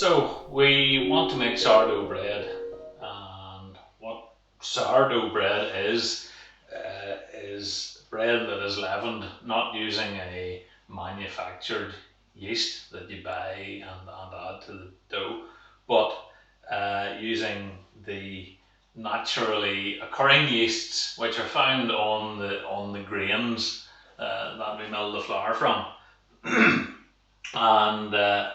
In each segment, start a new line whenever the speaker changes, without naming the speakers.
So we want to make sourdough bread, and what sourdough bread is bread that is leavened not using a manufactured yeast that you buy and add to the dough, but using the naturally occurring yeasts which are found on the grains that we mill the flour from, and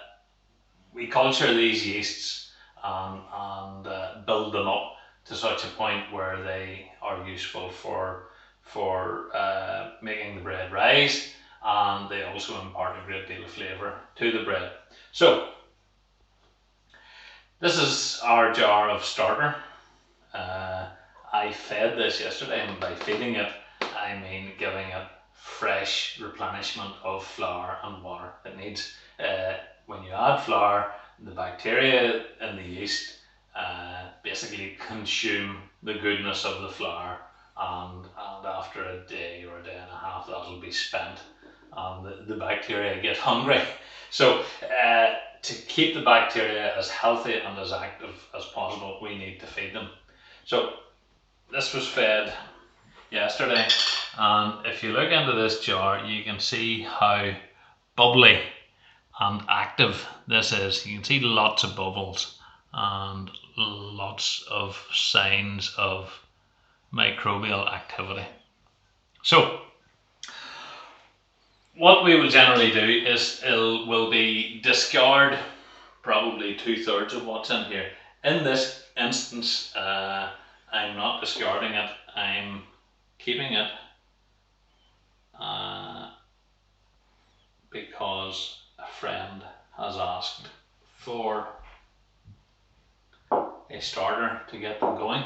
we culture these yeasts and build them up to such a point where they are useful for making the bread rise, and they also impart a great deal of flavour to the bread. So this is our jar of starter. I fed this yesterday, and by feeding it I mean giving it fresh replenishment of flour and water. It needs, when you add flour, the bacteria in the yeast basically consume the goodness of the flour, and after a day or a day and a half that'll be spent, and the bacteria get hungry. So to keep the bacteria as healthy and as active as possible, we need to feed them. So this was fed yesterday, and if you look into this jar you can see how bubbly and active this is. You can see lots of bubbles and lots of signs of microbial activity. So what we will generally do is we'll be discard probably 2/3 of what's in here. In this instance, I'm not discarding it, I'm keeping it because a friend has asked for a starter to get them going,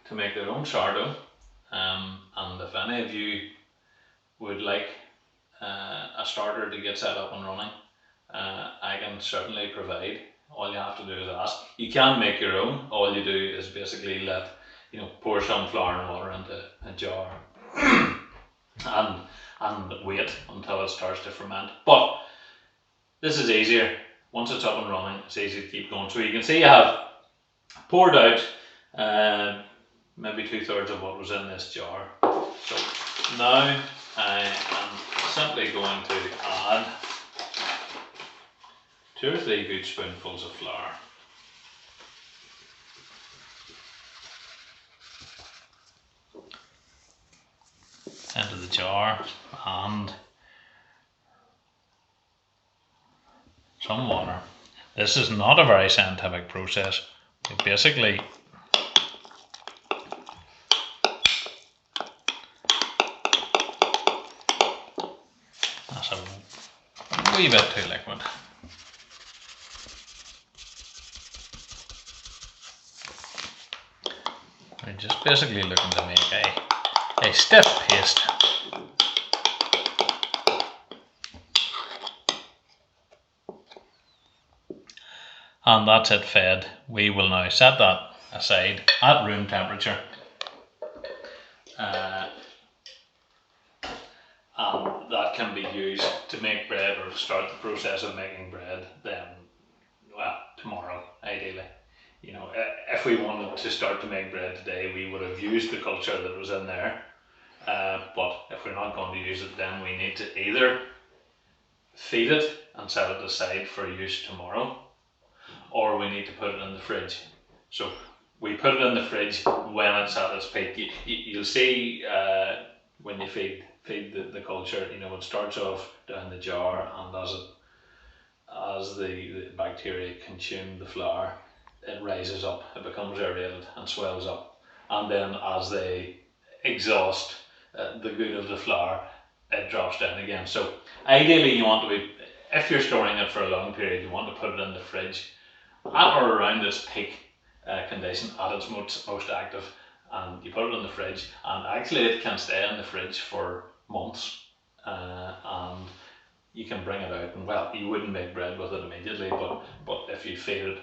to make their own sourdough, and if any of you would like a starter to get set up and running, I can certainly provide. All you have to do is ask. You can make your own. All you do is basically pour some flour and water into a jar and wait until it starts to ferment. But this is easier. Once it's up and running, it's easy to keep going. So you can see I have poured out maybe 2/3 of what was in this jar. So now I am simply going to add 2 or 3 good spoonfuls of flour. Into the jar, and some water. This is not a very scientific process. It basically that's a wee bit too liquid. We're just basically looking to make a stiff paste. And that's it fed. We will now set that aside at room temperature. And that can be used to make bread, or start the process of making bread then, well, tomorrow ideally. If we wanted to start to make bread today, we would have used the culture that was in there. But if we're not going to use it, then we need to either feed it and set it aside for use tomorrow, or we need to put it in the fridge. So we put it in the fridge when it's at its peak. You'll see when you feed the culture, it starts off down the jar, and as the bacteria consume the flour, it rises up, it becomes aerated and swells up, and then as they exhaust the good of the flour, it drops down again. So ideally you want to if you're storing it for a long period, you want to put it in the fridge at or around its peak condition, at its most active, and you put it in the fridge, and actually it can stay in the fridge for months, and you can bring it out, and well, you wouldn't make bread with it immediately, but if you feed it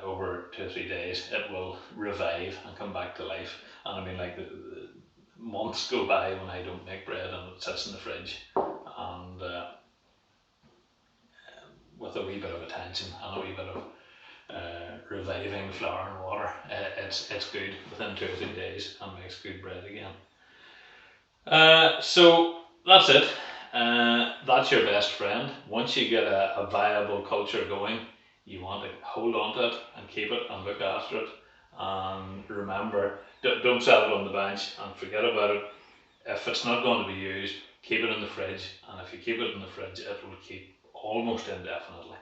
over 2 or 3 days, it will revive and come back to life. And I mean, like, the months go by when I don't make bread and it sits in the fridge, and with a wee bit of attention and a wee bit of reviving flour and water, it's good within 2 or 3 days and makes good bread again. So that's it. That's your best friend. Once you get a viable culture going, you want to hold on to it and keep it and look after it. And remember, don't sell it on the bench and forget about it. If it's not going to be used, keep it in the fridge. And if you keep it in the fridge, it will keep almost indefinitely.